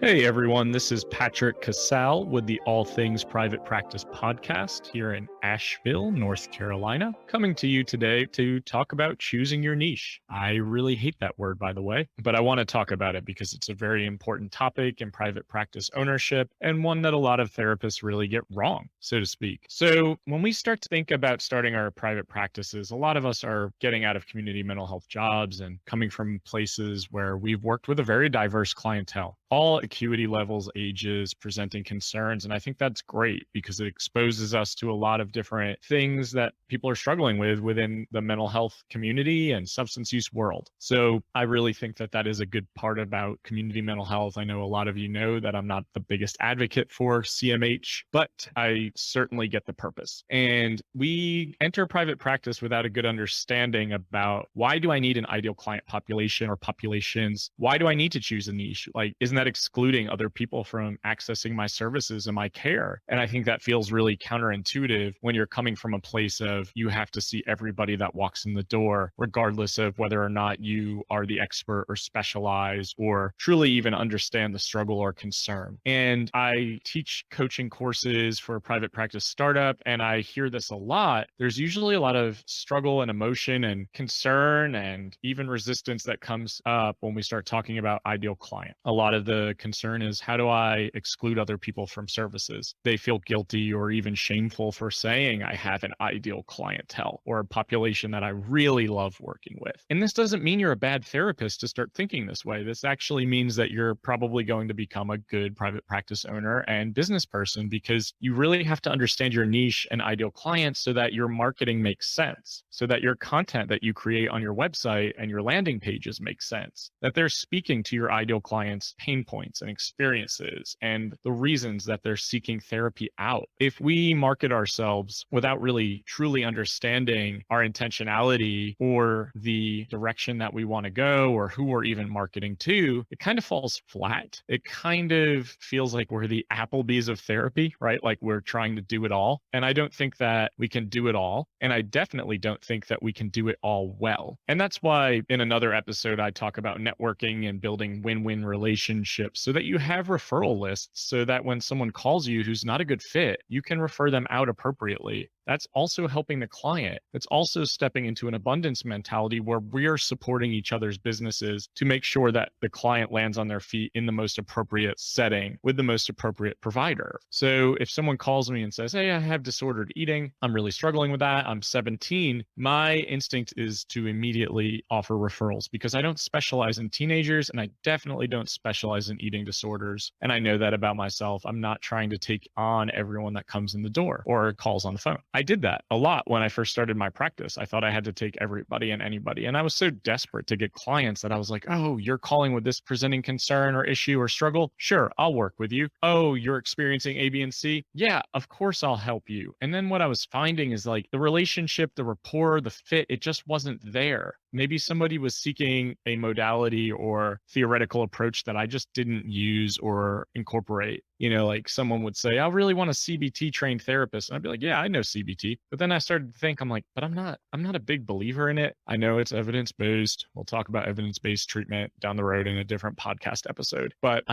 Hey everyone, this is Patrick.Casale with the All Things Private Practice podcast here in Asheville, North Carolina, coming to you today to talk about choosing your niche. I really hate that word, by the way, but I want to talk about it because it's a very important topic in private practice ownership and one that a lot of therapists really get wrong, so to speak. So when we start to think about starting our private practices, a lot of us are getting out of community mental health jobs and coming from places where we've worked with a very diverse clientele, all acuity levels, ages, presenting concerns. And I think that's great because it exposes us to a lot of different things that people are struggling with within the mental health community and substance use world. So I really think that that is a good part about community mental health. I know a lot of you know that I'm not the biggest advocate for CMH, but I certainly get the purpose. And we enter private practice without a good understanding about why do I need an ideal client population or populations? Why do I need to choose a niche? Like, isn't that excluding other people from accessing my services and my care? And I think that feels really counterintuitive when you're coming from a place of you have to see everybody that walks in the door, regardless of whether or not you are the expert or specialize or truly even understand the struggle or concern. And I teach coaching courses for a private practice startup, and I hear this a lot. There's usually a lot of struggle and emotion and concern and even resistance that comes up when we start talking about ideal client. A lot of the concern is, how do I exclude other people from services? They feel guilty or even shameful for saying I have an ideal clientele or a population that I really love working with. And this doesn't mean you're a bad therapist to start thinking this way. This actually means that you're probably going to become a good private practice owner and business person because you really have to understand your niche and ideal clients so that your marketing makes sense, so that your content that you create on your website and your landing pages make sense, that they're speaking to your ideal clients' pain points and experiences and the reasons that they're seeking therapy out. If we market ourselves without really truly understanding our intentionality or the direction that we want to go or who we're even marketing to, it kind of falls flat. It kind of feels like we're the Applebees of therapy, right? Like we're trying to do it all. And I don't think that we can do it all. And I definitely don't think that we can do it all well. And that's why in another episode, I talk about networking and building win-win relationships so that you have referral lists so that when someone calls you who's not a good fit, you can refer them out appropriately. That's also helping the client. It's also stepping into an abundance mentality where we are supporting each other's businesses to make sure that the client lands on their feet in the most appropriate setting with the most appropriate provider. So if someone calls me and says, hey, I have disordered eating, I'm really struggling with that, I'm 17, my instinct is to immediately offer referrals because I don't specialize in teenagers and I definitely don't specialize in eating disorders. And I know that about myself. I'm not trying to take on everyone that comes in the door or calls on the phone. I did that a lot when I first started my practice. I thought I had to take everybody and anybody. And I was so desperate to get clients that I was like, oh, you're calling with this presenting concern or issue or struggle? Sure, I'll work with you. Oh, you're experiencing A, B, and C? Yeah, of course I'll help you. And then what I was finding is like the relationship, the rapport, the fit, it just wasn't there. Maybe somebody was seeking a modality or theoretical approach that I just didn't use or incorporate. You know, like someone would say, I really want a CBT trained therapist. And I'd be like, yeah, I know CBT. But then I started to think, I'm like, but I'm not a big believer in it. I know it's evidence-based. We'll talk about evidence-based treatment down the road in a different podcast episode. But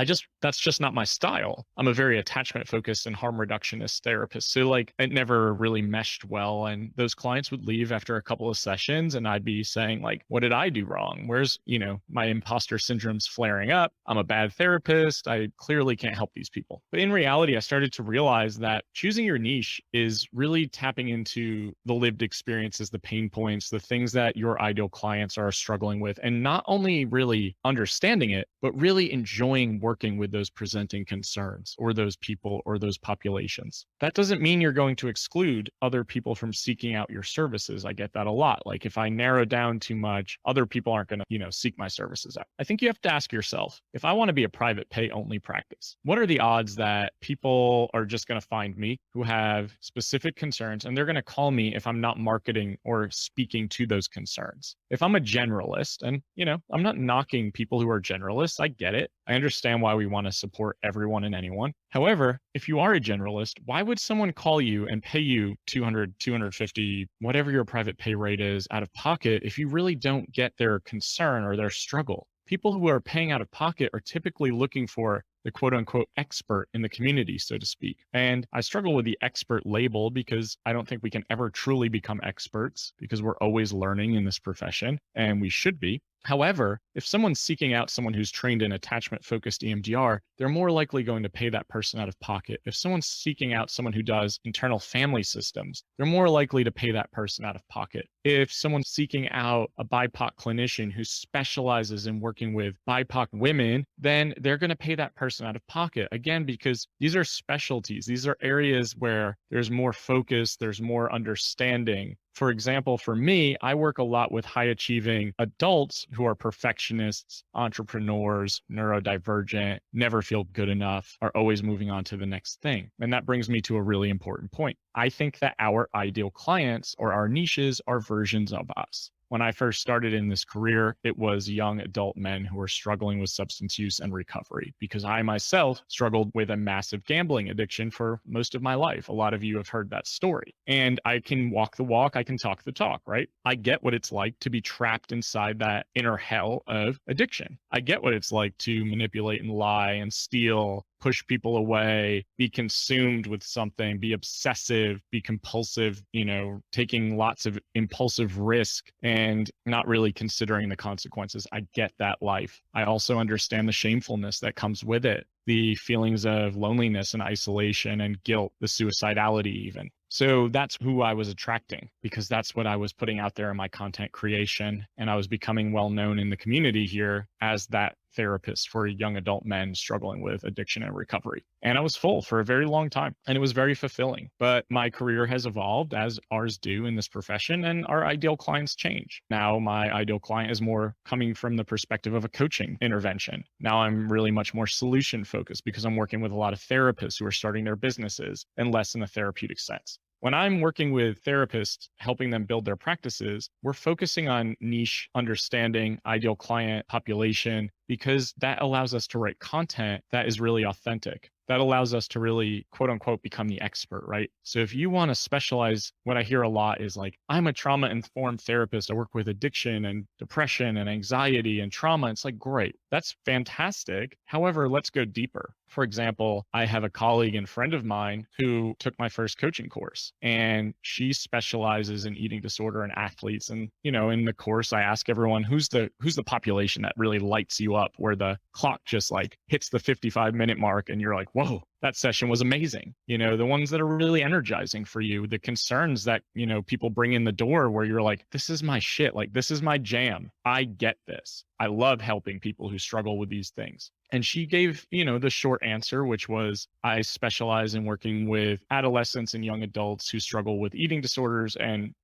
that's just not my style. I'm a very attachment focused and harm reductionist therapist. So like it never really meshed well. And those clients would leave after a couple of sessions and I'd be saying like, what did I do wrong? Where's, my imposter syndrome's flaring up. I'm a bad therapist. I clearly can't help these people. But in reality, I started to realize that choosing your niche is really tapping into the lived experiences, the pain points, the things that your ideal clients are struggling with, and not only really understanding it, but really enjoying working with those presenting concerns or those people or those populations. That doesn't mean you're going to exclude other people from seeking out your services. I get that a lot. Like if I narrow down too much, other people aren't going to, seek my services out. I think you have to ask yourself, if I want to be a private pay only practice, what are the odds that people are just going to find me who have specific concerns and they're going to call me if I'm not marketing or speaking to those concerns? If I'm a generalist, and I'm not knocking people who are generalists, I get it. I understand why we want to support everyone and anyone. However, if you are a generalist, why would someone call you and pay you $200, $250, whatever your private pay rate is out of pocket if you really don't get their concern or their struggle? people who are paying out of pocket are typically looking for the quote unquote expert in the community, so to speak. And I struggle with the expert label because I don't think we can ever truly become experts because we're always learning in this profession, and we should be. However, if someone's seeking out someone who's trained in attachment focused EMDR, they're more likely going to pay that person out of pocket. If someone's seeking out someone who does internal family systems, they're more likely to pay that person out of pocket. If someone's seeking out a BIPOC clinician who specializes in working with BIPOC women, then they're going to pay that person out of pocket. Again, because these are specialties. These are areas where there's more focus, there's more understanding. For example, for me, I work a lot with high achieving adults who are perfectionists, entrepreneurs, neurodivergent, never feel good enough, are always moving on to the next thing. And that brings me to a really important point. I think that our ideal clients or our niches are versions of us. When I first started in this career, it was young adult men who were struggling with substance use and recovery because I myself struggled with a massive gambling addiction for most of my life. A lot of you have heard that story. And I can walk the walk, I can talk the talk, right? I get what it's like to be trapped inside that inner hell of addiction. I get what it's like to manipulate and lie and steal, push people away, be consumed with something, be obsessive, be compulsive, taking lots of impulsive risk and not really considering the consequences. I get that life. I also understand the shamefulness that comes with it, the feelings of loneliness and isolation and guilt, the suicidality even. So that's who I was attracting because that's what I was putting out there in my content creation. And I was becoming well known in the community here as that therapist for young adult men struggling with addiction and recovery. And I was full for a very long time and it was very fulfilling. But my career has evolved as ours do in this profession and our ideal clients change. Now my ideal client is more coming from the perspective of a coaching intervention. Now I'm really much more solution focused because I'm working with a lot of therapists who are starting their businesses and less in a therapeutic sense. When I'm working with therapists, helping them build their practices, we're focusing on niche understanding, ideal client population, because that allows us to write content that is really authentic. That allows us to really, quote unquote, become the expert, right? So if you want to specialize, what I hear a lot is like, I'm a trauma-informed therapist. I work with addiction and depression and anxiety and trauma. It's like, great, that's fantastic. However, let's go deeper. For example, I have a colleague and friend of mine who took my first coaching course and she specializes in eating disorder and athletes. And, in the course, I ask everyone, who's the population that really lights you up where the clock just like hits the 55-minute mark and you're like, whoa, that session was amazing. The ones that are really energizing for you, the concerns that, people bring in the door where you're like, this is my shit. Like, this is my jam. I get this. I love helping people who struggle with these things. And she gave, the short answer, which was, I specialize in working with adolescents and young adults who struggle with eating disorders and,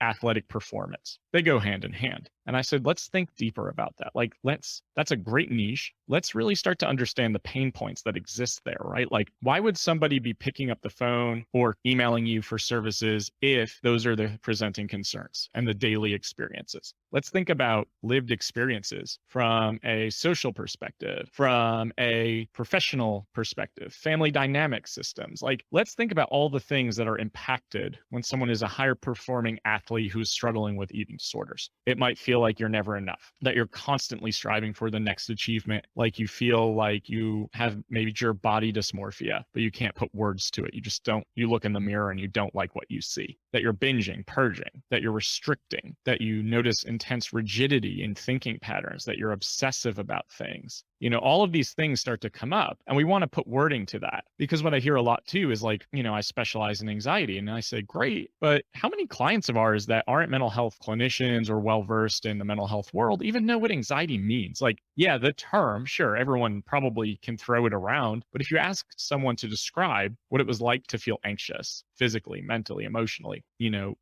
athletic performance. They go hand in hand. And I said, let's think deeper about that. Like, that's a great niche. Let's really start to understand the pain points that exist there, right? Like, why would somebody be picking up the phone or emailing you for services if those are the presenting concerns and the daily experiences? Let's think about lived experiences from a social perspective, from a professional perspective, family dynamic systems. Like, let's think about all the things that are impacted when someone is a higher performing athlete who's struggling with eating disorders. It might feel like you're never enough, that you're constantly striving for the next achievement, like you feel like you have maybe your body dysmorphia, but you can't put words to it. You look in the mirror and you don't like what you see, that you're binging, purging, that you're restricting, that you notice intense rigidity in thinking patterns, that you're obsessive about things. All of these things start to come up and we want to put wording to that because what I hear a lot too is like, I specialize in anxiety and I say, great, but how many clients of ours that aren't mental health clinicians or well-versed in the mental health world even know what anxiety means? Like, yeah, the term, sure, everyone probably can throw it around, but if you ask someone to describe what it was like to feel anxious physically, mentally, emotionally,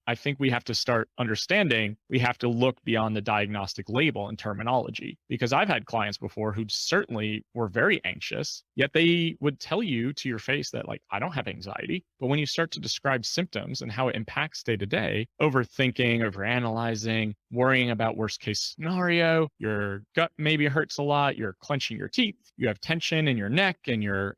I think we have to start understanding, we have to look beyond the diagnostic label and terminology because I've had clients before who certainly were very anxious, yet they would tell you to your face that like, I don't have anxiety. But when you start to describe symptoms and how it impacts day to day, overthinking, overanalyzing, worrying about worst case scenario. Your gut maybe hurts a lot. You're clenching your teeth. You have tension in your neck and you're,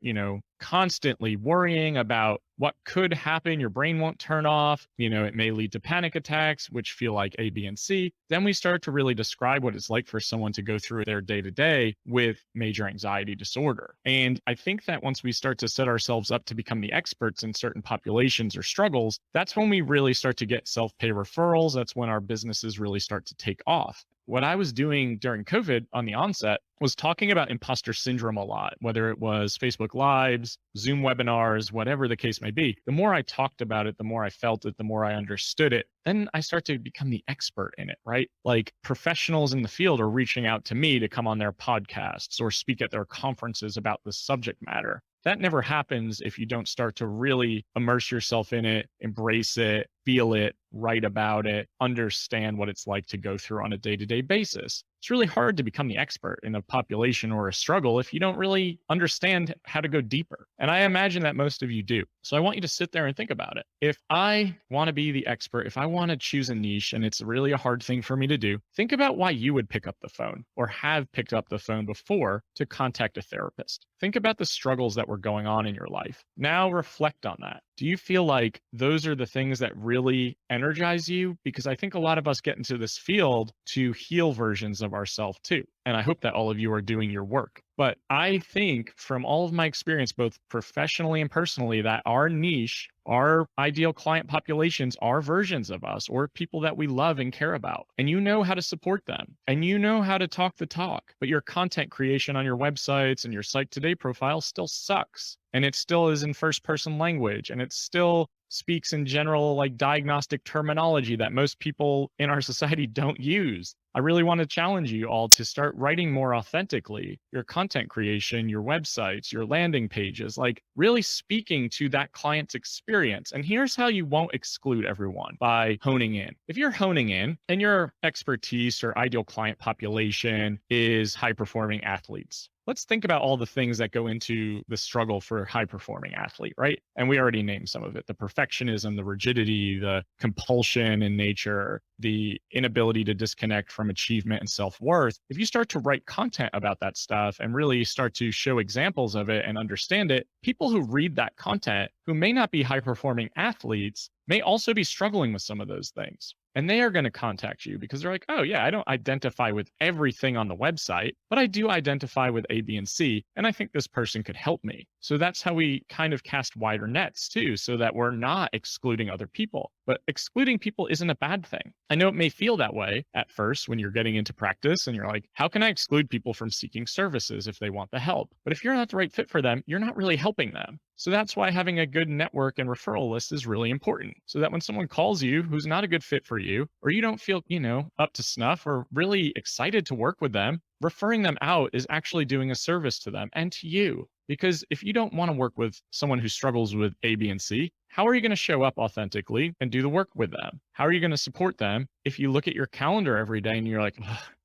constantly worrying about what could happen. Your brain won't turn off. It may lead to panic attacks, which feel like A, B, and C. Then we start to really describe what it's like for someone to go through their day to day with major anxiety disorder. And I think that once we start to set ourselves up to become the experts in certain populations or struggles, that's when we really start to get self-pay referrals. That's when our businesses really start to take off. What I was doing during COVID on the onset was talking about imposter syndrome a lot, whether it was Facebook Lives, Zoom webinars, whatever the case may be. The more I talked about it, the more I felt it, the more I understood it. Then I start to become the expert in it, right? Like professionals in the field are reaching out to me to come on their podcasts or speak at their conferences about the subject matter. That never happens if you don't start to really immerse yourself in it, embrace it, feel it, write about it, understand what it's like to go through on a day-to-day basis. It's really hard to become the expert in a population or a struggle if you don't really understand how to go deeper. And I imagine that most of you do. So I want you to sit there and think about it. If I want to be the expert, if I want to choose a niche and it's really a hard thing for me to do, think about why you would pick up the phone or have picked up the phone before to contact a therapist. Think about the struggles that were going on in your life. Now reflect on that. Do you feel like those are the things that really energize you? Because I think a lot of us get into this field to heal versions of ourselves too. And I hope that all of you are doing your work. But I think from all of my experience, both professionally and personally, that our niche, our ideal client populations are versions of us or people that we love and care about. And you know how to support them and you know how to talk the talk, but your content creation on your websites and your Site Today profile still sucks. And it still is in first person language and it still speaks in general like diagnostic terminology that most people in our society don't use. I really want to challenge you all to start writing more authentically. Your content creation, your websites, your landing pages, like really speaking to that client's experience. And here's how you won't exclude everyone by honing in. If you're honing in and your expertise or ideal client population is high performing athletes, let's think about all the things that go into the struggle for a high performing athlete, right? And we already named some of it: the perfectionism, the rigidity, the compulsion in nature, the inability to disconnect from achievement and self-worth. If you start to write content about that stuff and really start to show examples of it and understand it, people who read that content, who may not be high performing athletes, may also be struggling with some of those things. And they are going to contact you because they're like, oh yeah, I don't identify with everything on the website, but I do identify with A, B, and C. And I think this person could help me. So that's how we kind of cast wider nets too, so that we're not excluding other people. But excluding people isn't a bad thing. I know it may feel that way at first when you're getting into practice and you're like, how can I exclude people from seeking services if they want the help? But if you're not the right fit for them, you're not really helping them. So that's why having a good network and referral list is really important, so that when someone calls you who's not a good fit for you, or you don't feel, up to snuff or really excited to work with them, referring them out is actually doing a service to them and to you. Because if you don't want to work with someone who struggles with A, B, and C, how are you going to show up authentically and do the work with them? How are you going to support them if you look at your calendar every day and you're like,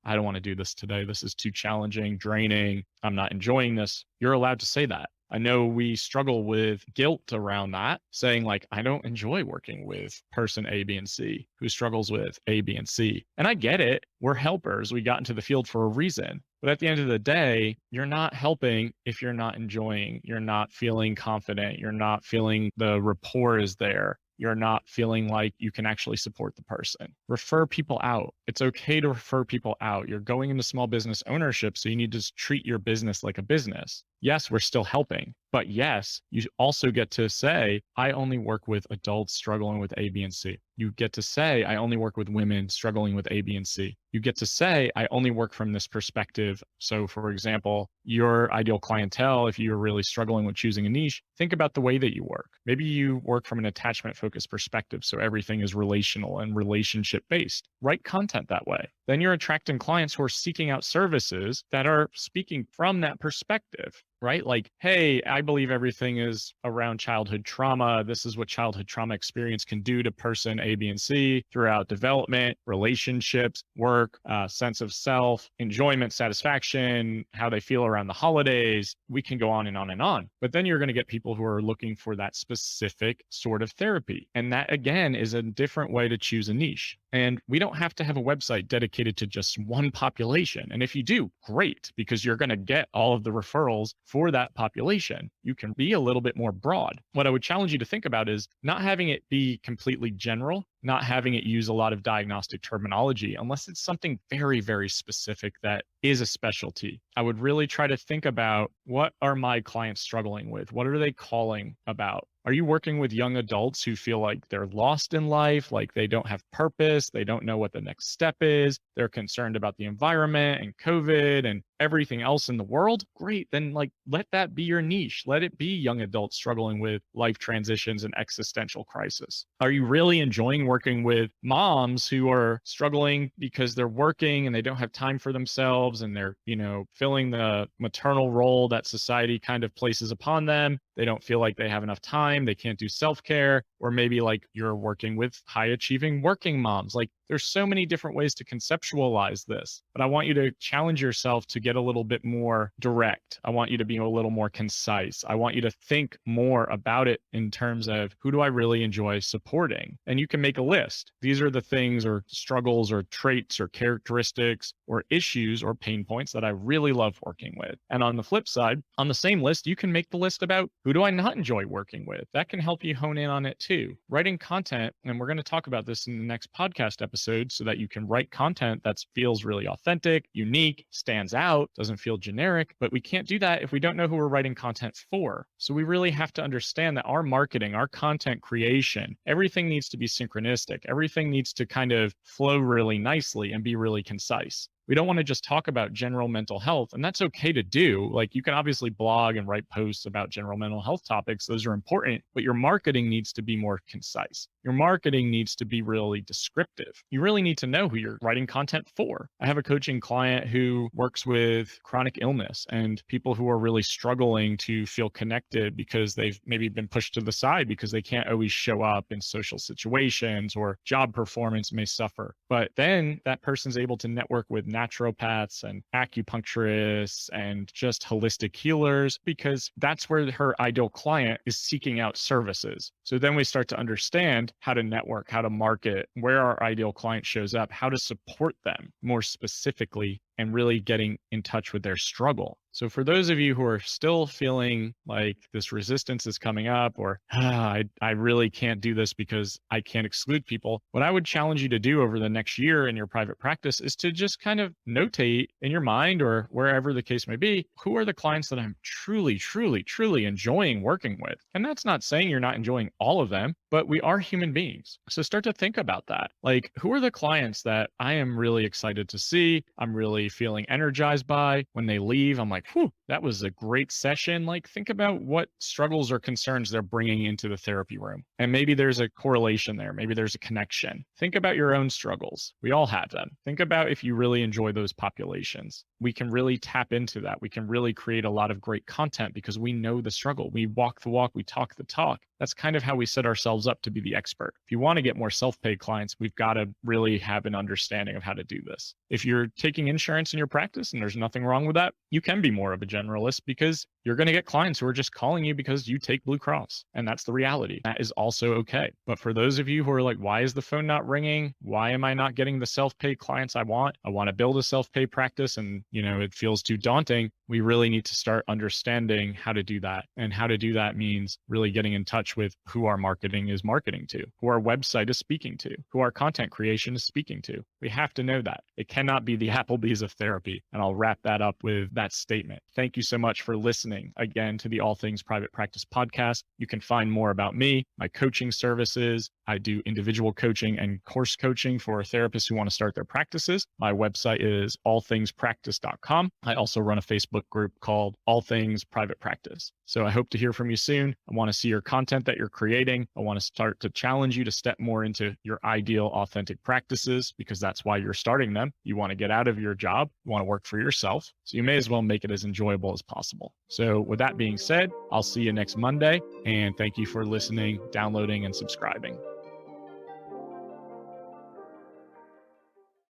I don't want to do this today. This is too challenging, draining. I'm not enjoying this. You're allowed to say that. I know we struggle with guilt around that, saying like, I don't enjoy working with person A, B, and C who struggles with A, B, and C. And I get it. We're helpers. We got into the field for a reason. But at the end of the day, you're not helping if you're not enjoying, you're not feeling confident, you're not feeling the rapport is there. You're not feeling like you can actually support the person. Refer people out. It's okay to refer people out. You're going into small business ownership, so you need to treat your business like a business. Yes, we're still helping, but yes, you also get to say, I only work with adults struggling with A, B, and C. You get to say, I only work with women struggling with A, B, and C. You get to say, I only work from this perspective. So for example, your ideal clientele, if you're really struggling with choosing a niche, think about the way that you work. Maybe you work from an attachment focused perspective. So everything is relational and relationship based. Write content that way. Then you're attracting clients who are seeking out services that are speaking from that perspective, right? Like, hey, I believe everything is around childhood trauma. This is what childhood trauma experience can do to person A, B, and C throughout development, relationships, work, sense of self, enjoyment, satisfaction, how they feel around the holidays. We can go on and on and on. But then you're going to get people who are looking for that specific sort of therapy. And that, again, is a different way to choose a niche. And we don't have to have a website dedicated to just one population. And if you do, great, because you're going to get all of the referrals for that population. You can be a little bit more broad. What I would challenge you to think about is not having it be completely general, not having it use a lot of diagnostic terminology, unless it's something very, very specific that is a specialty. I would really try to think about, what are my clients struggling with? What are they calling about? Are you working with young adults who feel like they're lost in life, like they don't have purpose, they don't know what the next step is, they're concerned about the environment and COVID and everything else in the world? Great, then like let that be your niche. Let it be young adults struggling with life transitions and existential crisis. Are you really enjoying working with moms who are struggling because they're working and they don't have time for themselves, and they're, filling the maternal role that society kind of places upon them? They don't feel like they have enough time. They can't do self-care. Or maybe like you're working with high achieving working moms. Like there's so many different ways to conceptualize this, but I want you to challenge yourself to get a little bit more direct. I want you to be a little more concise. I want you to think more about it in terms of, who do I really enjoy supporting? And you can make a list. These are the things or struggles or traits or characteristics or issues or pain points that I really love working with. And on the flip side, on the same list, you can make the list about, who do I not enjoy working with? That can help you hone in on it too. Writing content, and we're going to talk about this in the next podcast episode, so that you can write content that feels really authentic, unique, stands out, doesn't feel generic. But we can't do that if we don't know who we're writing content for. So we really have to understand that our marketing, our content creation, everything needs to be synchronistic. Everything needs to kind of flow really nicely and be really concise. We don't want to just talk about general mental health, and that's okay to do. Like, you can obviously blog and write posts about general mental health topics. Those are important, but your marketing needs to be more concise. Your marketing needs to be really descriptive. You really need to know who you're writing content for. I have a coaching client who works with chronic illness and people who are really struggling to feel connected because they've maybe been pushed to the side because they can't always show up in social situations, or job performance may suffer. But then that person's able to network with naturopaths and acupuncturists and just holistic healers, because that's where her ideal client is seeking out services. So then we start to understand how to network, how to market, where our ideal client shows up, how to support them more specifically, and really getting in touch with their struggle. So for those of you who are still feeling like this resistance is coming up, or I really can't do this because I can't exclude people, what I would challenge you to do over the next year in your private practice is to just kind of notate in your mind, or wherever the case may be, who are the clients that I'm truly, truly, truly enjoying working with? And that's not saying you're not enjoying all of them, but we are human beings. So start to think about that. Like, who are the clients that I am really excited to see? I'm really feeling energized by. When they leave, I'm like, whew, that was a great session. Like, think about what struggles or concerns they're bringing into the therapy room. And maybe there's a correlation there. Maybe there's a connection. Think about your own struggles. We all have them. Think about if you really enjoy those populations. We can really tap into that. We can really create a lot of great content because we know the struggle. We walk the walk, we talk the talk. That's kind of how we set ourselves up to be the expert. If you want to get more self-pay clients, we've got to really have an understanding of how to do this. If you're taking insurance in your practice, and there's nothing wrong with that, you can be more of a generalist, because you're going to get clients who are just calling you because you take Blue Cross. And that's the reality. That is also okay. But for those of you who are like, why is the phone not ringing? Why am I not getting the self-pay clients I want? I want to build a self-pay practice, and it feels too daunting. We really need to start understanding how to do that. And how to do that means really getting in touch with who our marketing is marketing to, who our website is speaking to, who our content creation is speaking to. We have to know that. It cannot be the Applebees of therapy. And I'll wrap that up with that statement. Thank you so much for listening again to the All Things Private Practice podcast. You can find more about me, my coaching services. I do individual coaching and course coaching for therapists who want to start their practices. My website is allthingspractice.com. I also run a Facebook group called All Things Private Practice. So I hope to hear from you soon. I want to see your content that you're creating. I want to start to challenge you to step more into your ideal authentic practices, because that's why you're starting them. You want to get out of your job. You want to work for yourself. So you may as well make it as enjoyable as possible. So with that being said, I'll see you next Monday, and thank you for listening, downloading, and subscribing.